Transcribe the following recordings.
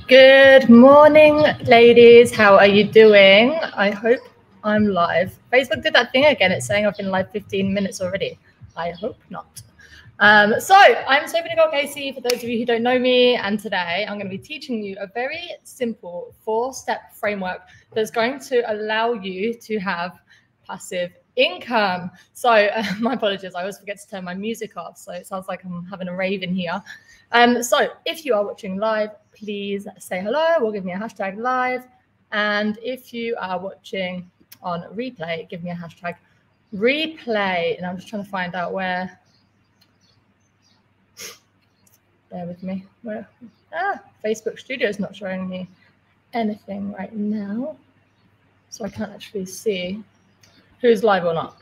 Good morning, ladies. How are you doing? I hope I'm live. Facebook did that thing again. It's saying I've been live 15 minutes already. I hope not. So I'm Sophie Nicole Casey, for those of you who don't know me, and today I'm going to be teaching you a very simple 4-step framework that's going to allow you to have passive income. So my apologies, I always forget to turn my music off, so it sounds like I'm having a rave in here. So if you are watching live, please say hello or give me a hashtag live. And if you are watching on replay, give me a hashtag replay. And I'm just trying to find out where. Bear with me. Where? Facebook Studio is not showing me anything right now. So I can't actually see who's live or not.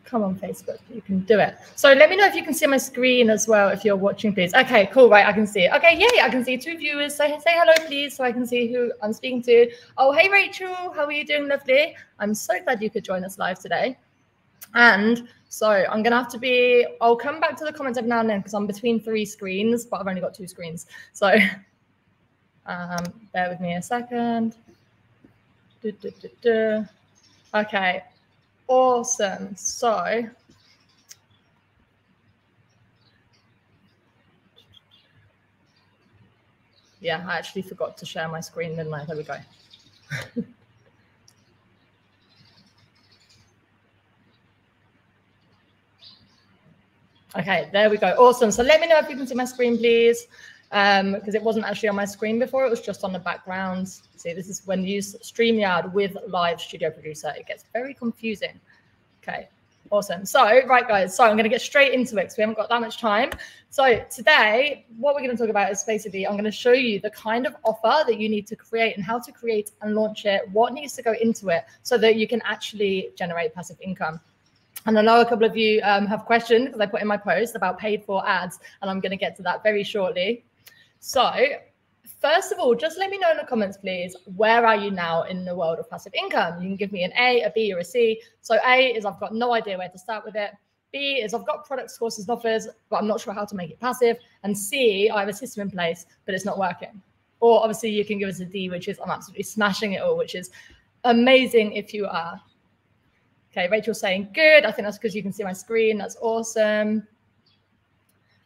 Come on, Facebook, you can do it. So let me know if you can see my screen as well, if you're watching, please. Okay, cool, right, I can see it. Okay, yay, I can see 2 viewers. So say hello, please, so I can see who I'm speaking to. Oh, hey, Rachel, how are you doing, lovely? I'm so glad you could join us live today. And so I'm going to have to be, I'll come back to the comments every now and then because I'm between 3 screens, but I've only got 2 screens. So bear with me a second. Okay. Awesome. So yeah, I actually forgot to share my screen, didn't I? There we go. Okay, there we go. Awesome. So let me know if you can see my screen, please, because it wasn't actually on my screen before. It was just on the background. See, this is when you use StreamYard with Live Studio Producer. It gets very confusing. Okay, awesome. So, right, guys, so I'm going to get straight into it because we haven't got that much time. So today, what we're going to talk about is basically I'm going to show you the kind of offer that you need to create and how to create and launch it, what needs to go into it so that you can actually generate passive income. And I know a couple of you have questioned because I put in my post about paid for ads, and I'm going to get to that very shortly. So first of all, just let me know in the comments, please, where are you now in the world of passive income? You can give me an A, a B, or a C. So A is I've got no idea where to start with it. B is I've got products, courses, and offers, but I'm not sure how to make it passive. And C, I have a system in place, but it's not working. Or obviously you can give us a D, which is I'm absolutely smashing it all, which is amazing if you are. Okay, Rachel's saying good. I think that's because you can see my screen. That's awesome.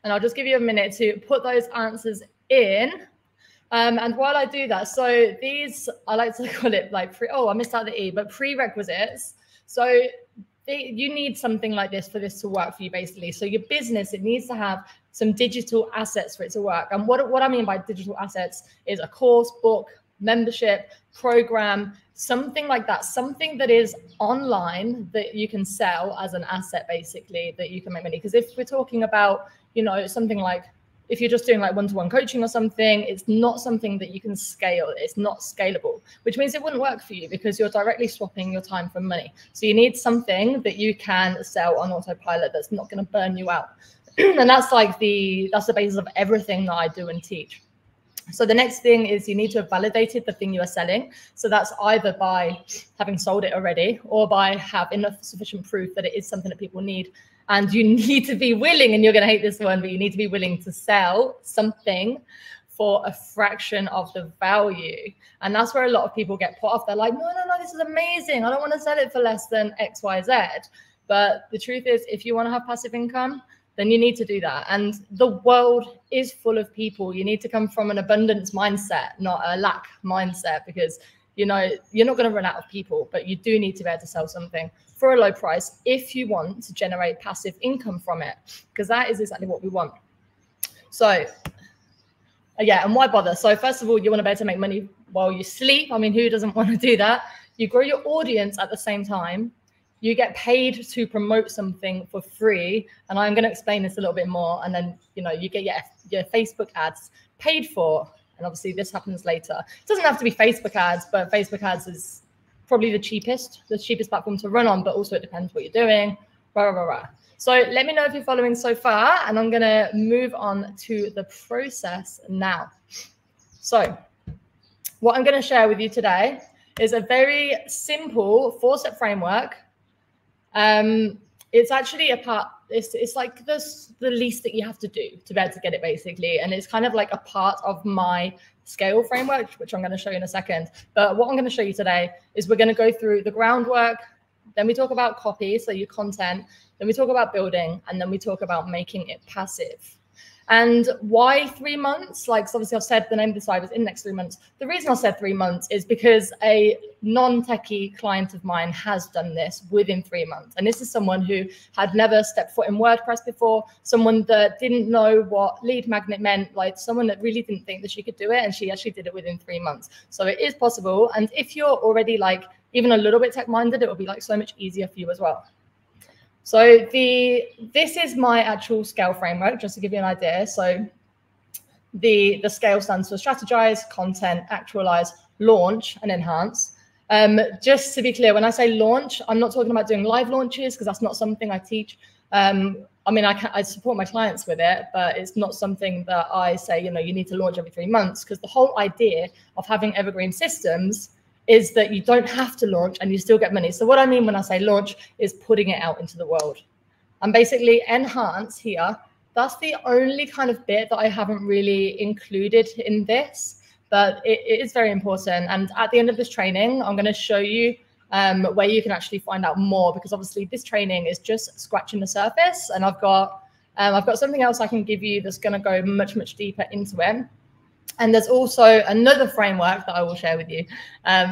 And I'll just give you a minute to put those answers in. And while I do that, so these, I like to call it like I missed out the E, but prerequisites. So you need something like this for this to work for you, basically. So your business, it needs to have some digital assets for it to work. And what I mean by digital assets is a course, book, membership, program, something like that, something that is online that you can sell as an asset, basically, that you can make money. Because if we're talking about, you know, something like, if you're just doing like one-to-one coaching or something, it's not something that you can scale. It's not scalable, which means it wouldn't work for you because you're directly swapping your time for money. So you need something that you can sell on autopilot that's not going to burn you out. And that's like that's the basis of everything that I do and teach. So the next thing is you need to have validated the thing you are selling. So that's either by having sold it already or by having enough sufficient proof that it is something that people need. And you need to be willing, and you're going to hate this one, but you need to be willing to sell something for a fraction of the value. And that's where a lot of people get put off. They're like, no, this is amazing. I don't want to sell it for less than X, Y, Z. But the truth is, if you want to have passive income, then you need to do that. And the world is full of people. You need to come from an abundance mindset, not a lack mindset, because, you know, you're not going to run out of people, but you do need to be able to sell something for a low price if you want to generate passive income from it, because that is exactly what we want. So yeah, and why bother? So first of all, you want to be able to make money while you sleep. I mean, who doesn't want to do that? You grow your audience at the same time. You get paid to promote something for free. And I'm going to explain this a little bit more. And then, you know, you get your Facebook ads paid for. And obviously this happens later. It doesn't have to be Facebook ads, but Facebook ads is probably the cheapest platform to run on, but also it depends what you're doing. So let me know if you're following so far, and I'm going to move on to the process now. So what I'm going to share with you today is a very simple 4-step framework it's actually a part, it's like the least that you have to do to be able to get it, basically. And it's kind of like a part of my scale framework, which I'm going to show you in a second. But what I'm going to show you today is we're going to go through the groundwork, then we talk about copy, so your content, then we talk about building, and then we talk about making it passive. And why 3 months? Like, so obviously I've said the name of the site was in next 3 months. The reason I said 3 months is because a non-techie client of mine has done this within 3 months. And this is someone who had never stepped foot in WordPress before, someone that didn't know what lead magnet meant, like someone that really didn't think that she could do it. And she actually did it within 3 months. So it is possible. And if you're already like even a little bit tech-minded, it will be like so much easier for you as well. So this is my actual scale framework, just to give you an idea. So the scale stands for strategize, content, actualize, launch, and enhance. Just to be clear, when I say launch, I'm not talking about doing live launches, because that's not something I teach. I mean, I support my clients with it, but it's not something that I say, you know, you need to launch every 3 months, because the whole idea of having evergreen systems is that you don't have to launch and you still get money. So what I mean when I say launch is putting it out into the world. And basically enhance here, that's the only kind of bit that I haven't really included in this, but it is very important. And at the end of this training, I'm going to show you where you can actually find out more, because obviously this training is just scratching the surface. And I've got something else I can give you that's going to go much, much deeper into it. And there's also another framework that I will share with you.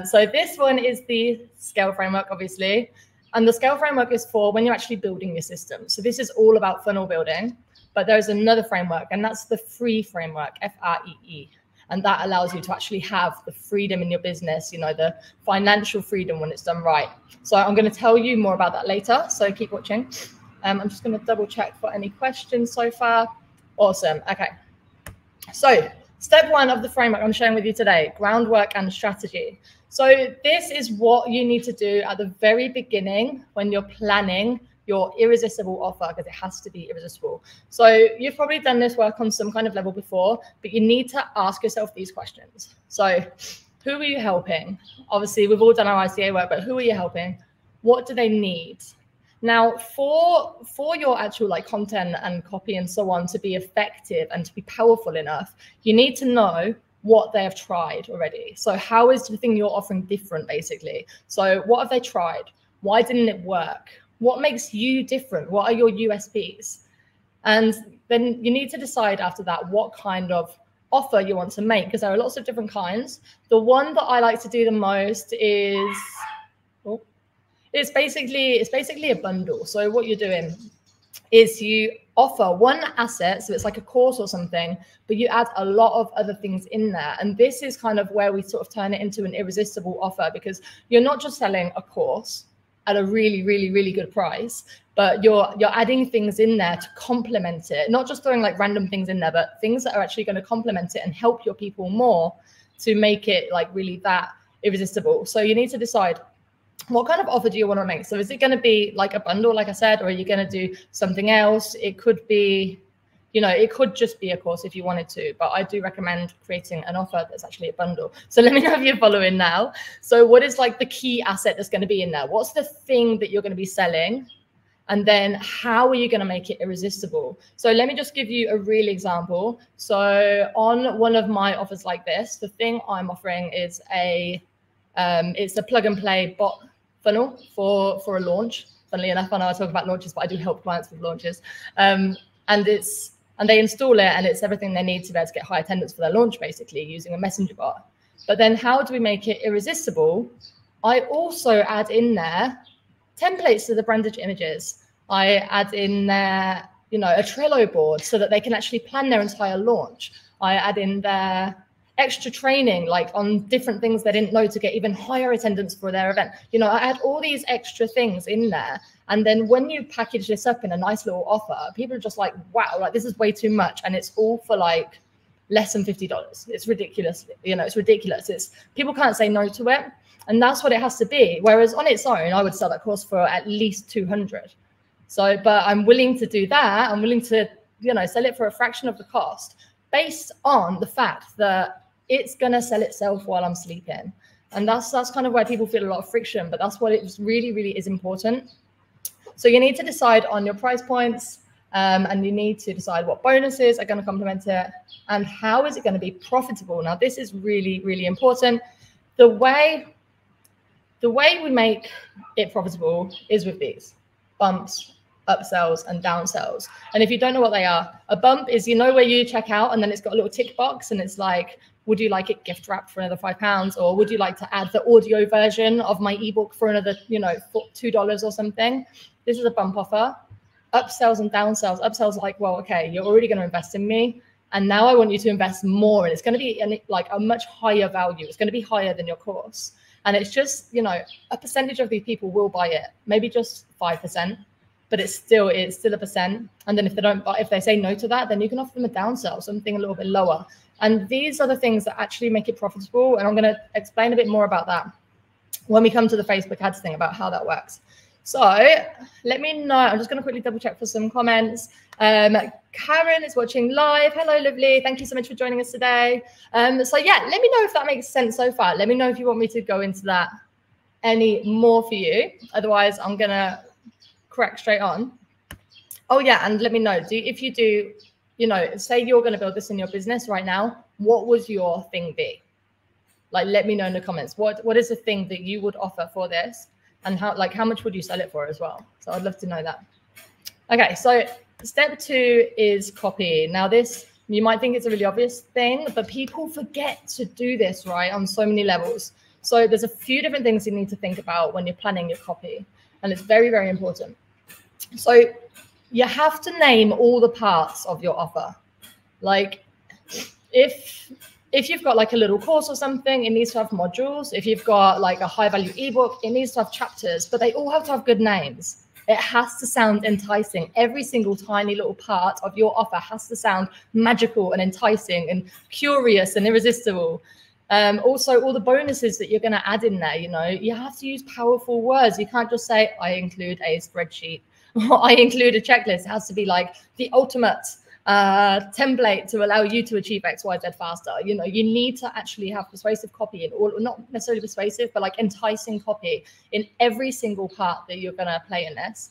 So this one is the scale framework, obviously. And the scale framework is for when you're actually building your system. So this is all about funnel building. But there's another framework, and that's the free framework, F-R-E-E. And that allows you to actually have the freedom in your business, you know, the financial freedom when it's done right. So I'm going to tell you more about that later. So keep watching. I'm just going to double check for any questions so far. Awesome. Okay. So step one of the framework I'm sharing with you today, groundwork and strategy. So this is what you need to do at the very beginning when you're planning your irresistible offer, because it has to be irresistible. So you've probably done this work on some kind of level before, but you need to ask yourself these questions. So who are you helping? Obviously, we've all done our ICA work, but who are you helping? What do they need? Now, for your actual like content and copy and so on to be effective and to be powerful enough, you need to know what they have tried already. So how is the thing you're offering different, basically? So what have they tried? Why didn't it work? What makes you different? What are your USPs? And then you need to decide after that what kind of offer you want to make, because there are lots of different kinds. The one that I like to do the most is, it's basically a bundle. So what you're doing is you offer one asset, so it's like a course or something, but you add a lot of other things in there. And this is kind of where we sort of turn it into an irresistible offer, because you're not just selling a course at a really, really, really good price, but you're adding things in there to complement it, not just throwing like random things in there, but things that are actually going to complement it and help your people more to make it like really that irresistible. So you need to decide, what kind of offer do you want to make? So is it going to be like a bundle, like I said, or are you going to do something else? It could be, you know, it could just be a course if you wanted to, but I do recommend creating an offer that's actually a bundle. So let me know if you're following now. So what is like the key asset that's going to be in there? What's the thing that you're going to be selling? And then how are you going to make it irresistible? So let me just give you a real example. So on one of my offers like this, the thing I'm offering is it's a plug and play bot funnel for a launch. Funnily enough, I know I talk about launches, but I do help clients with launches. And they install it, and it's everything they need to be able to get high attendance for their launch, basically using a messenger bot. But then how do we make it irresistible? I also add in there templates to the branded images. I add in there, you know, a Trello board so that they can actually plan their entire launch. I add in there extra training, like on different things they didn't know to get even higher attendance for their event. You know, I add all these extra things in there. And then when you package this up in a nice little offer, people are just like, wow, like this is way too much. And it's all for like less than $50. It's ridiculous. You know, it's ridiculous. People can't say no to it. And that's what it has to be. Whereas on its own, I would sell that course for at least 200. So, but I'm willing to do that. I'm willing to, you know, sell it for a fraction of the cost based on the fact that it's going to sell itself while I'm sleeping. And that's kind of where people feel a lot of friction, but that's what it really, really is important. So you need to decide on your price points, and you need to decide what bonuses are going to complement it and how is it going to be profitable. Now, this is really, really important. The way we make it profitable is with these bumps, upsells, and downsells. And if you don't know what they are, a bump is, where you check out and then it's got a little tick box and it's like, would you like it gift wrapped for another £5? Or would you like to add the audio version of my ebook for another, $2 or something? This is a bump offer. Upsells and downsells. Upsells like, well, okay, you're already going to invest in me, and now I want you to invest more, and it's going to be like a much higher value. It's going to be higher than your course, and it's just, a percentage of these people will buy it, maybe just 5%, but it's still a percent. And then if they say no to that, then you can offer them a downsell, something a little bit lower. And these are the things that actually make it profitable. And I'm going to explain a bit more about that when we come to the Facebook ads thing, about how that works. So let me know. I'm just going to quickly double check for some comments. Karen is watching live. Hello, lovely. Thank you so much for joining us today. So yeah, let me know if that makes sense so far. Let me know if you want me to go into that any more for you. Otherwise, I'm going to crack straight on. Oh yeah, and let me know. If you do, say you're going to build this in your business right now, what would your thing be? Like, let me know in the comments. What is the thing that you would offer for this? And how much would you sell it for as well? So I'd love to know that. Okay, so step 2 is copy. Now this, you might think it's a really obvious thing, but people forget to do this, right, on so many levels. So there's a few different things you need to think about when you're planning your copy, and it's very, very important. So you have to name all the parts of your offer. Like if you've got like a little course or something, it needs to have modules. If you've got like a high value ebook, it needs to have chapters, but they all have to have good names. It has to sound enticing. Every single tiny little part of your offer has to sound magical and enticing and curious and irresistible. Also, all the bonuses that you're going to add in there, you have to use powerful words. You can't just say, I include a spreadsheet or I include a checklist. It has to be like the ultimate template to allow you to achieve X, Y, Z faster. You need to actually have persuasive copy, and all, not necessarily persuasive, but like enticing copy in every single part that you're going to play in this.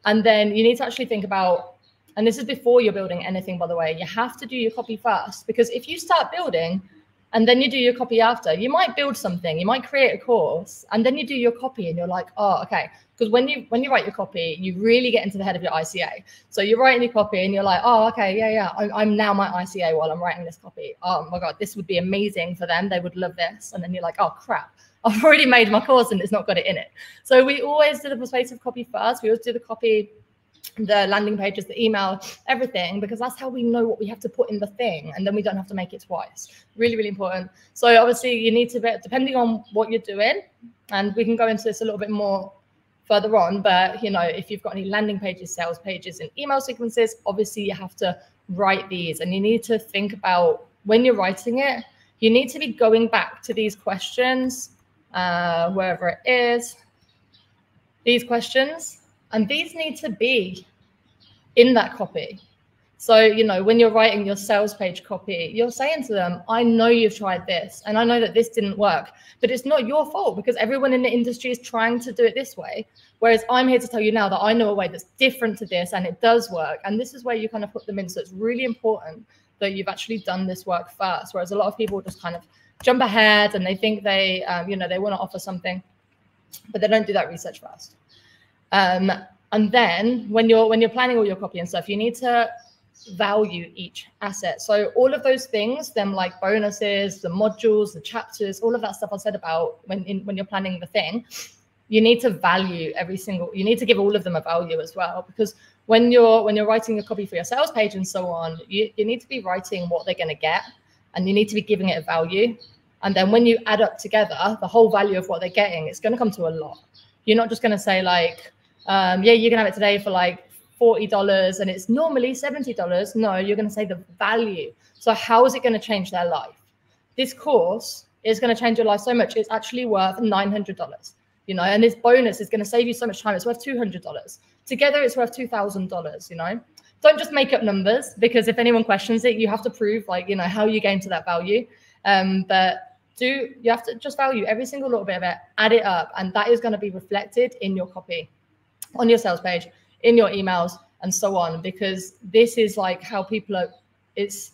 And then you need to actually think about, and this is before you're building anything, by the way, you have to do your copy first, because if you start building and then you do your copy after, you might build something, you might create a course, and then you do your copy and you're like, oh, okay. Because when you write your copy, you really get into the head of your ICA. So you're writing your copy and you're like, oh, okay, yeah. I'm now my ICA while I'm writing this copy. Oh my God, this would be amazing for them. They would love this. And then you're like, oh crap, I've already made my course and it's not got it in it. So we always do the persuasive copy first. We always do the copy, the landing pages, the email, everything, because that's how we know what we have to put in the thing, and then we don't have to make it twice. Really, really important. So obviously you need to be, depending on what you're doing, and we can go into this a little bit more further on, but if you've got any landing pages, sales pages, and email sequences, obviously you have to write these, and you need to think about, when you're writing it, you need to be going back to these questions, wherever it is, these questions. And these need to be in that copy. So, when you're writing your sales page copy, you're saying to them, I know you've tried this, and I know that this didn't work, but it's not your fault, because everyone in the industry is trying to do it this way. Whereas I'm here to tell you now that I know a way that's different to this, and it does work. And this is where you kind of put them in. So it's really important that you've actually done this work first. Whereas a lot of people just kind of jump ahead and they think they want to offer something, but they don't do that research first. And then when you're planning all your copy and stuff, you need to value each asset. So all of those things, them like bonuses, the modules, the chapters, all of that stuff I said about when you're planning the thing, you need to value you need to give all of them a value as well, because when you're writing a copy for your sales page and so on, you need to be writing what they're going to get, and you need to be giving it a value. And then when you add up together the whole value of what they're getting, it's going to come to a lot. You're not just going to say like, yeah, you can have it today for like $40 and it's normally $70. No, you're going to say the value. So how is it going to change their life? This course is going to change your life so much. It's actually worth $900, and this bonus is going to save you so much time. It's worth $200. Together, it's worth $2,000, Don't just make up numbers, because if anyone questions it, you have to prove how you gain to that value. But you have to just value every single little bit of it, add it up, and that is going to be reflected in your copy. on your sales page, in your emails, and so on, because this is like how people are, it's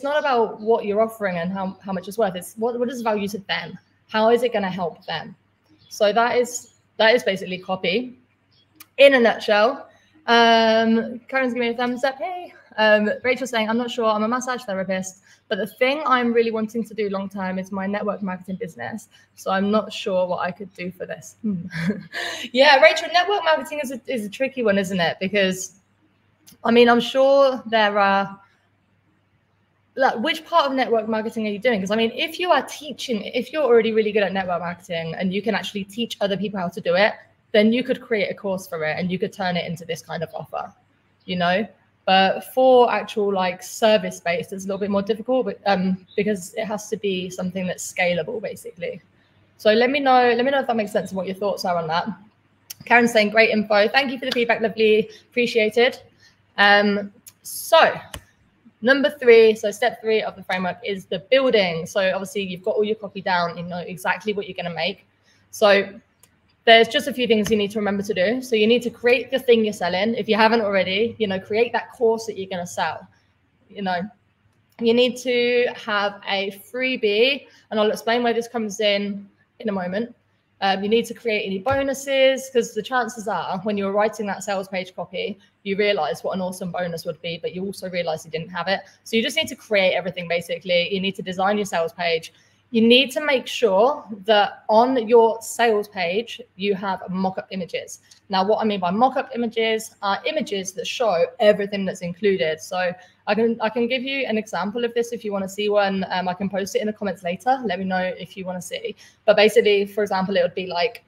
not about what you're offering and how much it's worth. It's what is value to them? How is it going to help them? So that is basically copy in a nutshell. Karen's giving me a thumbs up. Hey. Rachel's saying, I'm not sure, I'm a massage therapist, but the thing I'm really wanting to do long term is my network marketing business. So I'm not sure what I could do for this. Yeah, Rachel, network marketing is a tricky one, isn't it? Because, I mean, I'm sure there are, like, which part of network marketing are you doing? Because, I mean, if you are teaching, if you're already really good at network marketing and you can actually teach other people how to do it, then you could create a course for it and you could turn it into this kind of offer, you know? But for actual like service based, it's a little bit more difficult, but because it has to be something that's scalable, basically. So let me know if that makes sense and what your thoughts are on that. Karen's saying great info. Thank you for the feedback, lovely, appreciated. So number 3, so step 3 of the framework is the building. So obviously you've got all your copy down, you know exactly what you're going to make. So there's just a few things you need to remember to do. So you need to create the thing you're selling. If you haven't already, you know, create that course that you're going to sell. You know, you need to have a freebie, and I'll explain where this comes in a moment. You need to create any bonuses, because the chances are when you're writing that sales page copy, you realize what an awesome bonus would be, but you also realize you didn't have it. So you just need to create everything, basically. You need to design your sales page. You need to make sure that on your sales page, you have mock-up images. Now, what I mean by mock-up images are images that show everything that's included. So I can give you an example of this if you want to see one. I can post it in the comments later. Let me know if you want to see. But basically, for example, it would be like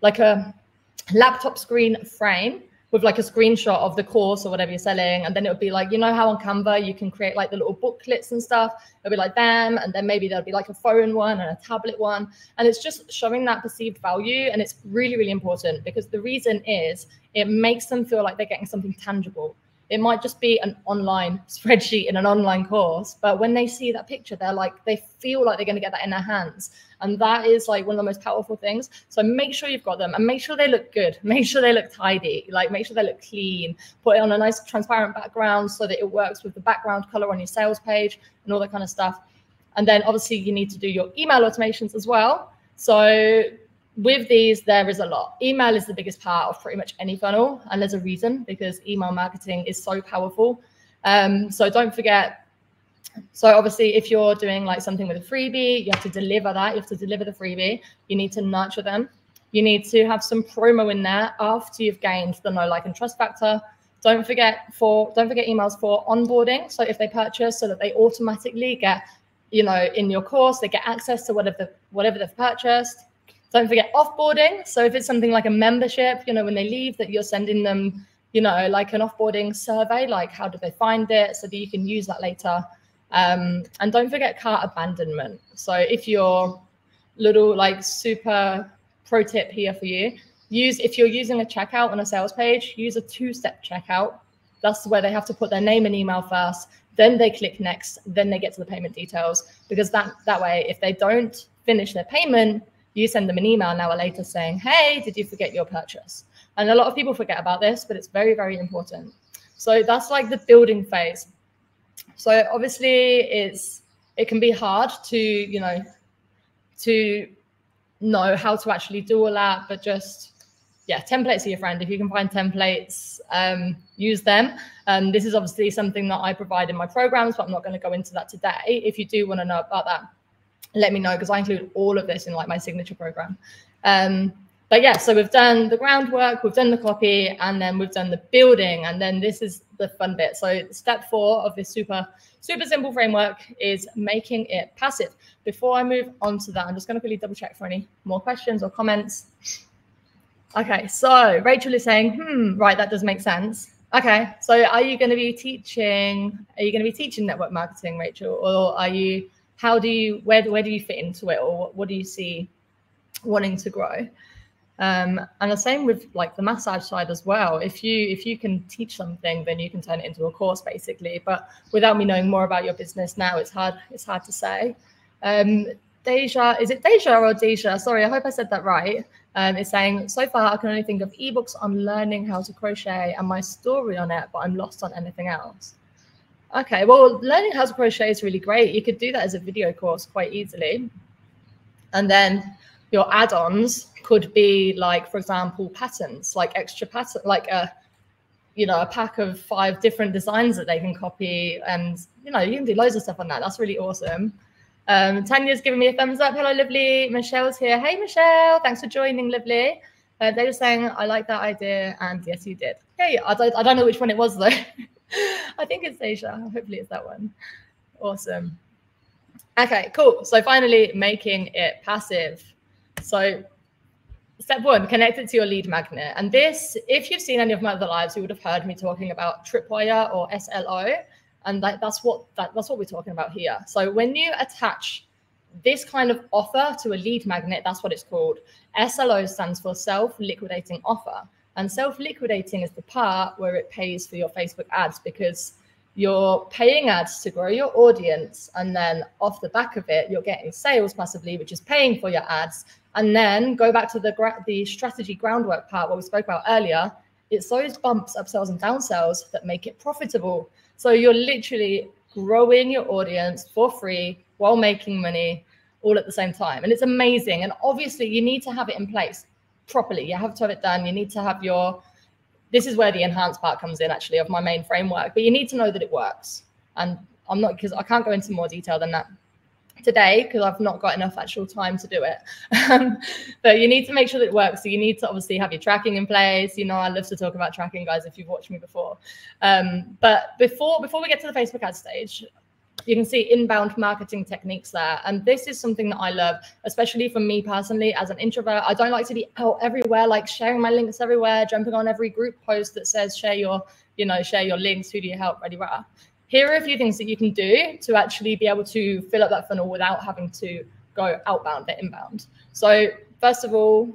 like a laptop screen frame with like a screenshot of the course or whatever you're selling. And then it would be like, you know how on Canva you can create like the little booklets and stuff. It'll be like them. And then maybe there'll be like a phone one and a tablet one. And it's just showing that perceived value. And it's really, really important, because the reason is it makes them feel like they're getting something tangible. It might just be an online spreadsheet in an online course, but when they see that picture, they feel like they're going to get that in their hands. And that is like one of the most powerful things. So make sure you've got them, and make sure they look good. Make sure they look tidy, like make sure they look clean. Put it on a nice transparent background so that it works with the background color on your sales page and all that kind of stuff. And then obviously you need to do your email automations as well. So with these, there is a lot. Email is the biggest part of pretty much any funnel. And there's a reason, because email marketing is so powerful. So don't forget. So obviously, if you're doing like something with a freebie, you have to deliver that. You have to deliver the freebie. You need to nurture them. You need to have some promo in there after you've gained the know, like, and trust factor. Don't forget emails for onboarding. So if they purchase, so that they automatically get, you know, in your course, they get access to whatever they've purchased. Don't forget offboarding. So if it's something like a membership, you know, when they leave, that you're sending them, you know, like an offboarding survey, like how did they find it, so that you can use that later. And don't forget cart abandonment. So if you're little, like, super pro tip here for you, if you're using a checkout on a sales page, use a 2-step checkout. That's where they have to put their name and email first, then they click next, then they get to the payment details. Because that way, if they don't finish their payment, you send them an email an hour later saying, hey, did you forget your purchase? And a lot of people forget about this, but it's very, very important. So that's like the building phase. So obviously it can be hard to know how to actually do all that, but just, yeah, templates are your friend. If you can find templates, use them. This is obviously something that I provide in my programs, but I'm not going to go into that today. If you do want to know about that, let me know, because I include all of this in like my signature program. But yeah, so we've done the groundwork, we've done the copy, and then we've done the building. And then this is the fun bit. So step 4 of this super, super simple framework is making it passive. Before I move on to that, I'm just going to quickly double check for any more questions or comments. Okay, so Rachel is saying, right, that does make sense. Okay, so are you going to be teaching network marketing, Rachel? Or where do you fit into it? Or what do you see wanting to grow? And the same with like the massage side as well. If you can teach something, then you can turn it into a course, basically. But without me knowing more about your business now, it's hard to say. Deja, is it Deja or Deja? Sorry, I hope I said that right. It's saying, so far I can only think of ebooks on learning how to crochet and my story on it, but I'm lost on anything else. Okay, well, learning how to crochet is really great. You could do that as a video course quite easily. And then your add-ons could be like, for example, patterns, like extra pattern, like a pack of 5 different designs that they can copy. And, you can do loads of stuff on that. That's really awesome. Tanya's giving me a thumbs up. Hello, lovely. Michelle's here. Hey, Michelle. Thanks for joining, lovely. They were saying, I like that idea. And yes, you did. Hey, I don't know which one it was, though. I think it's Asia. Hopefully it's that one. Awesome. Okay, cool. So finally, making it passive. So step 1, connect it to your lead magnet. And this, if you've seen any of my other lives, you would have heard me talking about Tripwire or SLO. And that's what we're talking about here. So when you attach this kind of offer to a lead magnet, that's what it's called. SLO stands for self-liquidating offer. And self-liquidating is the part where it pays for your Facebook ads, because you're paying ads to grow your audience. And then off the back of it, you're getting sales passively, which is paying for your ads. And then go back to the strategy groundwork part, what we spoke about earlier. It's those bumps, upsells and downsells that make it profitable. So you're literally growing your audience for free while making money all at the same time. And it's amazing. And obviously you need to have it in place properly. You have to have it done. You need to have this is where the enhanced part comes in, actually, of my main framework. But you need to know that it works. And because I can't go into more detail than that today, because I've not got enough actual time to do it. But you need to make sure that it works. So you need to obviously have your tracking in place. I love to talk about tracking, guys, if you've watched me before. But before we get to the Facebook ad stage, you can see inbound marketing techniques there. And this is something that I love, especially for me personally as an introvert. I don't like to be out everywhere, like sharing my links everywhere, jumping on every group post that says share your links, who do you help, ready, rah. Here are a few things that you can do to actually be able to fill up that funnel without having to go outbound, but inbound. So first of all,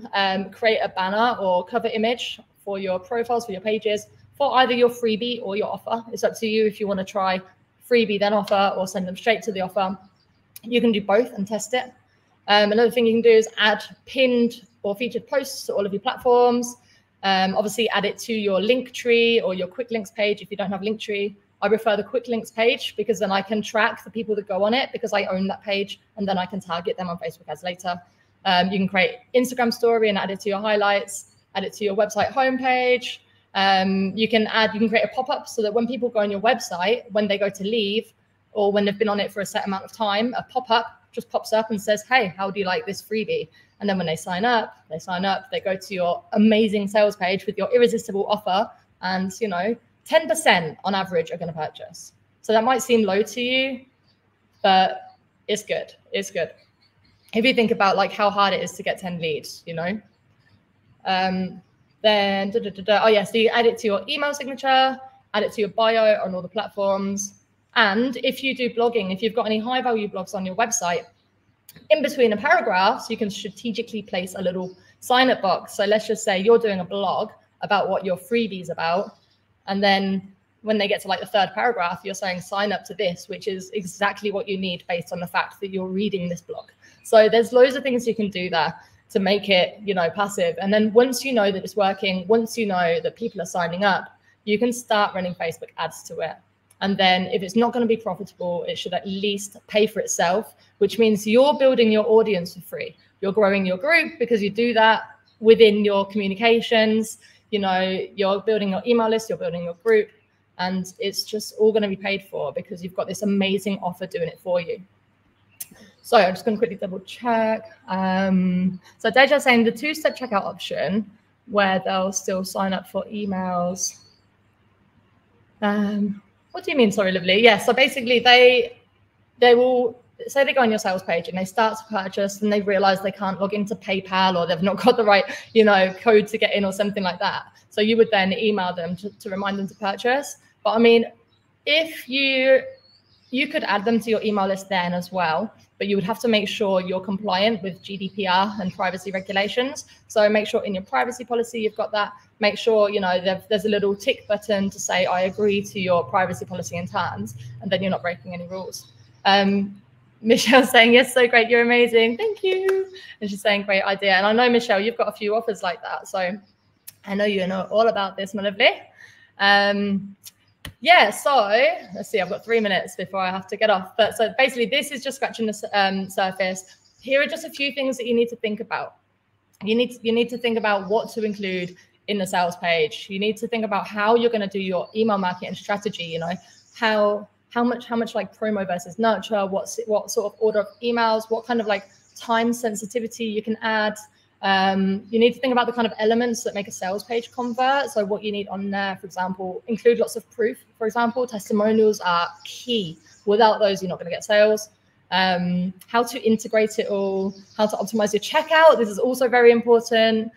create a banner or cover image for your profiles, for your pages, for either your freebie or your offer. It's up to you if you want to try freebie then offer, or send them straight to the offer. You can do both and test it. Another thing you can do is add pinned or featured posts to all of your platforms. Obviously add it to your link tree or your quick links page if you don't have link tree. I prefer the quick links page because then I can track the people that go on it, because I own that page, and then I can target them on Facebook ads later. You can create Instagram story and add it to your highlights, add it to your website homepage. You can create a pop-up so that when people go on your website, when they go to leave or when they've been on it for a set amount of time, a pop-up just pops up and says, hey, how do you like this freebie? And then when they sign up, they go to your amazing sales page with your irresistible offer, and 10% on average are going to purchase. So that might seem low to you, but it's good. It's good. If you think about like how hard it is to get 10 leads, then, oh yeah, so you add it to your email signature, add it to your bio on all the platforms. And if you do blogging, if you've got any high value blogs on your website, in between the paragraphs, you can strategically place a little sign up box. So let's just say you're doing a blog about what your freebie is about. And then when they get to like the 3rd paragraph, you're saying sign up to this, which is exactly what you need based on the fact that you're reading this blog. So there's loads of things you can do there to make it, passive. And then once you know that it's working, once you know that people are signing up, you can start running Facebook ads to it. And then if it's not going to be profitable, it should at least pay for itself, which means you're building your audience for free. You're growing your group because you do that within your communications. You're building your email list, you're building your group, and it's just all going to be paid for because you've got this amazing offer doing it for you. So I'm just going to quickly double check. So Deja's saying the 2-step checkout option where they'll still sign up for emails. What do you mean? Sorry, lovely. Yeah. So basically they will say they go on your sales page and they start to purchase and they realize they can't log into PayPal or they've not got the right, code to get in or something like that. So you would then email them to remind them to purchase. But I mean, if you could add them to your email list then as well, but you would have to make sure you're compliant with GDPR and privacy regulations. So make sure in your privacy policy, you've got that. Make sure, there's a little tick button to say, I agree to your privacy policy and terms, and then you're not breaking any rules. Michelle's saying, yes, so great, you're amazing, thank you. And she's saying, great idea. And I know, Michelle, you've got a few offers like that. So I know you know all about this, my lovely. Yeah, so let's see, I've got 3 minutes before I have to get off. But so basically, this is just scratching the surface. Here are just a few things that you need to think about. You need to think about what to include in the sales page. You need to think about how you're going to do your email marketing strategy. You know, how much like promo versus nurture, what sort of order of emails, what kind of like time sensitivity you can add. You need to think about the kind of elements that make a sales page convert. So what you need on there, for example, include lots of proof. For example, testimonials are key. Without those, you're not going to get sales. How to integrate it all, how to optimize your checkout. This is also very important.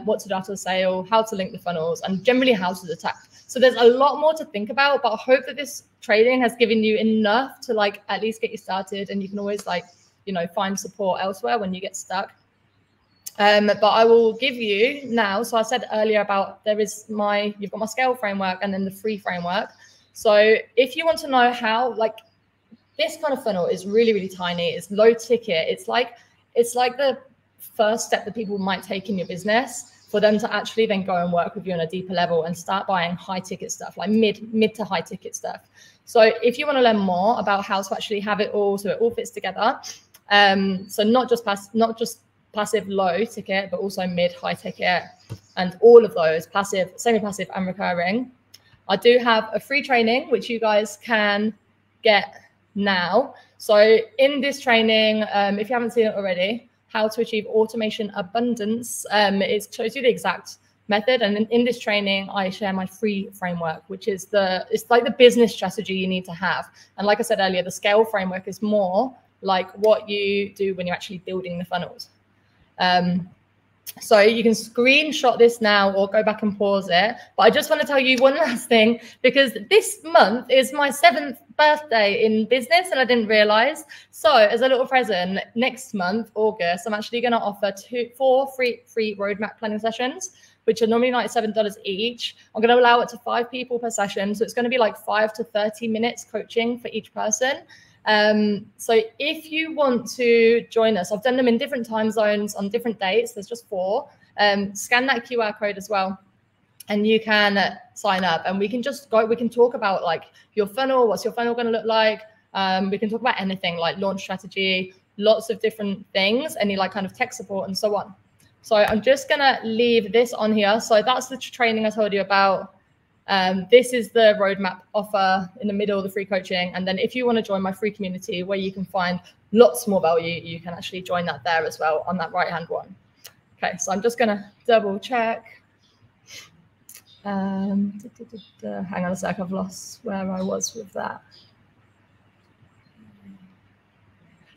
What to do after the sale, how to link the funnels, and generally how to attack. So there's a lot more to think about, but I hope that this training has given you enough to like at least get you started, and you can always like, you know, find support elsewhere when you get stuck. But I will give you now, so I said earlier about you've got my scale framework and then the free framework. So if you want to know how, like, this kind of funnel is really, really tiny. It's low ticket. It's like the first step that people might take in your business for them to actually then go and work with you on a deeper level and start buying high ticket stuff, like mid to high ticket stuff. So if you want to learn more about how to actually have it all, so it all fits together. So not just passive low ticket, but also mid high ticket, and all of those passive, semi-passive and recurring. I do have a free training, which you guys can get now. So in this training, if you haven't seen it already, how to achieve automation abundance, it shows you the exact method. And in this training, I share my free framework, which is it's like the business strategy you need to have. And like I said earlier, the scale framework is more like what you do when you're actually building the funnels. So you can screenshot this now or go back and pause it. But I just want to tell you one last thing, because this month is my 7th birthday in business and I didn't realize. So as a little present, next month, August, I'm actually going to offer 4 free roadmap planning sessions, which are normally $97 each. I'm going to allow it to 5 people per session. So it's going to be like 5 to 30 minutes coaching for each person. So if you want to join us, I've done them in different time zones on different dates. There's just 4. Scan that QR code as well, and you can sign up, and we can just go, we can talk about like your funnel, what's your funnel going to look like. We can talk about anything like launch strategy, lots of different things, any like kind of tech support and so on. So I'm just going to leave this on here. So that's the training I told you about. This is the roadmap offer in the middle, the free coaching. And then if you want to join my free community where you can find lots more value, you can actually join that there as well on that right-hand one. Okay, so I'm just going to double check. Hang on a sec, I've lost where I was with that.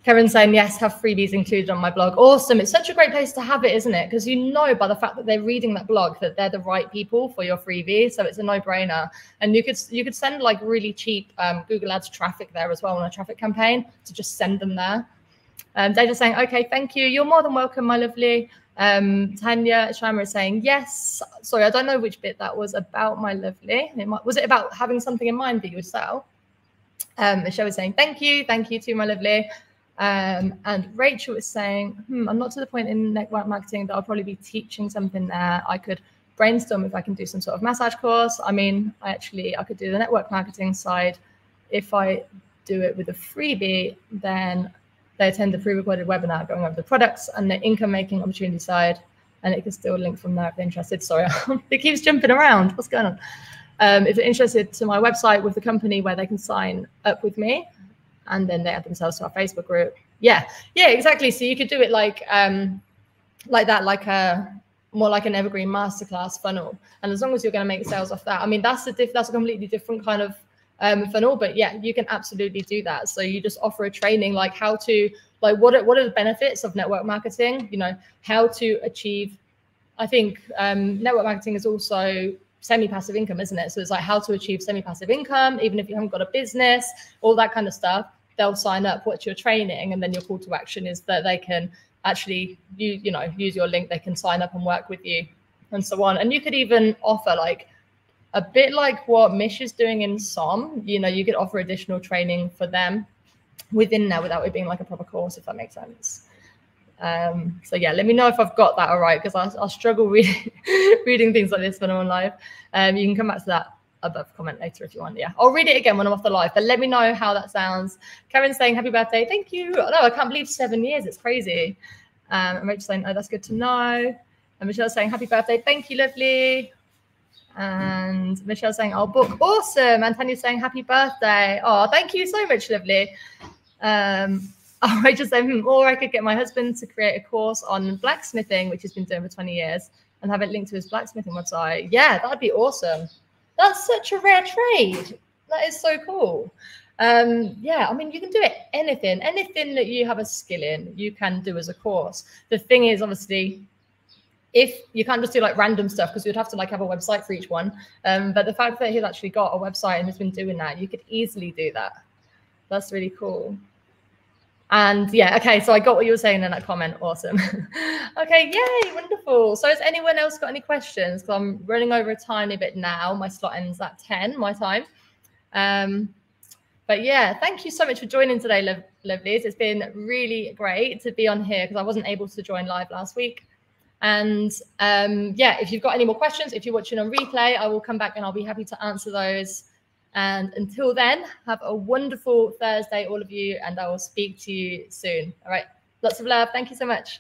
Kevin's saying, yes, have freebies included on my blog. Awesome. It's such a great place to have it, isn't it? Because you know by the fact that they're reading that blog that they're the right people for your freebie. So it's a no-brainer. And you could send like really cheap Google Ads traffic there as well on a traffic campaign to just send them there. Data's saying, okay, thank you. You're more than welcome, my lovely. Tanya Sharma is saying, yes. Sorry, I don't know which bit that was about, my lovely. Was it about having something in mind for yourself? Michelle was saying, thank you to my lovely. And Rachel is saying, I'm not to the point in network marketing that I'll probably be teaching something there. I could brainstorm if I can do some sort of massage course. I mean, I could do the network marketing side. If I do it with a freebie, then they attend the pre-recorded webinar going over the products and the income making opportunity side, and it can still link from there if they're interested. Sorry, it keeps jumping around. What's going on? If they're interested, to my website with the company where they can sign up with me, and then they add themselves to our Facebook group. Yeah, exactly. So you could do it like that, like more like an evergreen masterclass funnel. And as long as you're going to make sales off that, I mean, that's a completely different kind of funnel. But yeah, you can absolutely do that. So you just offer a training like how to, like what are the benefits of network marketing? You know, how to achieve. I think network marketing is also semi-passive income, isn't it? So it's like how to achieve semi-passive income, even if you haven't got a business, all that kind of stuff. They'll sign up, watch your training, and then your call to action is that they can actually use your link. They can sign up and work with you and so on. And you could even offer like a bit like what Mish is doing in SOM. You know, you could offer additional training for them within there without it being like a proper course, if that makes sense. So yeah, let me know if I've got that all right, because I struggle reading things like this when I'm on live. You can come back to that above comment later if you want. Yeah, I'll read it again when I'm off the live, but let me know how that sounds. Karen's saying happy birthday. Thank you. Oh, no, I can't believe 7 years. It's crazy. And Rachel's saying, oh, that's good to know. And Michelle's saying happy birthday. Thank you, lovely. And Michelle's saying, oh, book, awesome. And Tanya's saying happy birthday. Oh, thank you so much, lovely. Oh, Rachel's saying, or I could get my husband to create a course on blacksmithing, which he's been doing for 20 years, and have it linked to his blacksmithing website. Yeah, that'd be awesome. That's such a rare trade. That is so cool. Yeah, I mean, you can do it. Anything that you have a skill in, you can do as a course. The thing is, obviously, if you can't just do like random stuff, because you'd have to like have a website for each one. But the fact that he's actually got a website and has been doing that, you could easily do that. That's really cool. And yeah, okay, so I got what you were saying in that comment. Awesome. Okay, yay, wonderful. So has anyone else got any questions? Because I'm running over a tiny bit now. My slot ends at 10, my time. But yeah, thank you so much for joining today, lovelies. It's been really great to be on here because I wasn't able to join live last week. And yeah, if you've got any more questions, if you're watching on replay, I will come back and I'll be happy to answer those. And until then, have a wonderful Thursday, all of you, and I will speak to you soon. All right, lots of love. Thank you so much.